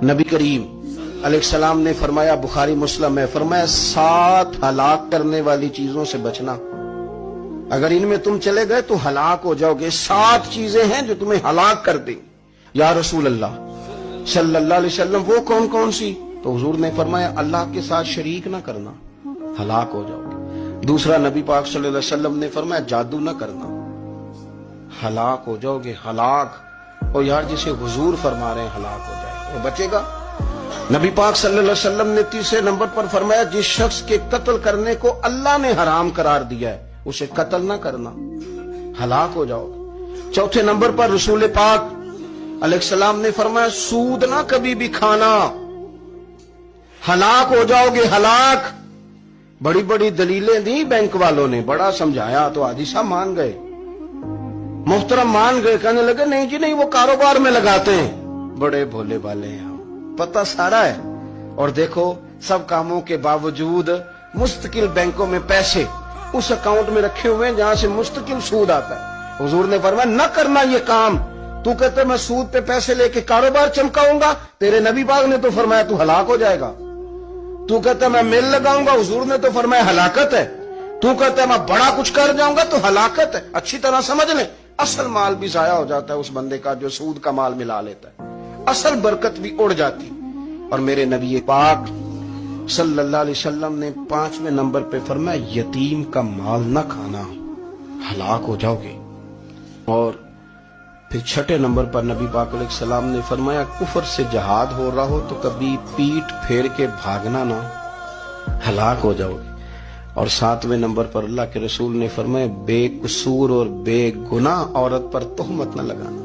نبی کریم علیہ السلام نے فرمایا، بخاری مسلم میں فرمایا، 7 ہلاک کرنے والی چیزوں سے بچنا، اگر ان میں تم چلے گئے تو ہلاک ہو جاؤ گے۔ 7 چیزیں ہیں جو تمہیں ہلاک کر دیں۔ یا رسول اللہ صلی اللہ علیہ وسلم وہ کون کون سی؟ تو حضور نے فرمایا، اللہ کے ساتھ شریک نہ کرنا، ہلاک ہو جاؤ گے۔ دوسرا نبی پاک صلی اللہ علیہ وسلم نے فرمایا، جادو نہ کرنا، ہلاک ہو جاؤ گے، ہلاک۔ اور یار جسے حضور فرما رہے ہیں ہلاک ہو جائے وہ بچے گا؟ نبی پاک صلی اللہ علیہ وسلم نے تیسرے نمبر پر فرمایا، جس شخص کے قتل کرنے کو اللہ نے حرام قرار دیا ہے اسے قتل نہ کرنا، ہلاک ہو جاؤ گے۔ چوتھے نمبر پر رسول پاک علیہ السلام نے فرمایا، سود نہ کبھی بھی کھانا، ہلاک ہو جاؤ گے، ہلاک۔ بڑی بڑی دلیلیں دی بینک والوں نے، بڑا سمجھایا تو حاجی صاحب مان گئے، محترم مان گئے، کہنے لگے نہیں جی نہیں، وہ کاروبار میں لگاتے ہیں۔ بڑے بھولے والے ہیں، پتہ سارا ہے۔ اور دیکھو سب کاموں کے باوجود مستقل بینکوں میں پیسے اس اکاؤنٹ میں رکھے ہوئے ہیں جہاں سے مستقل سود آتا ہے۔ حضور نے فرمایا نہ کرنا یہ کام۔ تو کہتے میں سود پہ پیسے لے کے کاروبار چمکاؤں گا، تیرے نبی پاک نے تو فرمایا تو ہلاک ہو جائے گا۔ تو کہتا میں مل لگاؤں گا، حضور نے تو فرمایا ہلاکت ہے۔ تو کہتا میں بڑا کچھ کر جاؤں گا تو ہلاکت ہے۔ اچھی طرح سمجھ لیں، اصل مال بھی ضائع ہو جاتا ہے اس بندے کا جو سود کا مال ملا لیتا ہے، اصل برکت بھی اڑ جاتی۔ اور میرے نبی پاک صلی اللہ علیہ وسلم نے 5ویں نمبر پہ فرمایا، یتیم کا مال نہ کھانا، ہلاک ہو جاؤ گے۔ اور پھر 6 نمبر پر نبی پاک علیہ السلام نے فرمایا، کفر سے جہاد ہو رہا ہو تو کبھی پیٹ پھیر کے بھاگنا نہ، ہلاک ہو جاؤ گے۔ اور 7ویں نمبر پر اللہ کے رسول نے فرمایا، بے قصور اور بے گناہ عورت پر تہمت نہ لگانا۔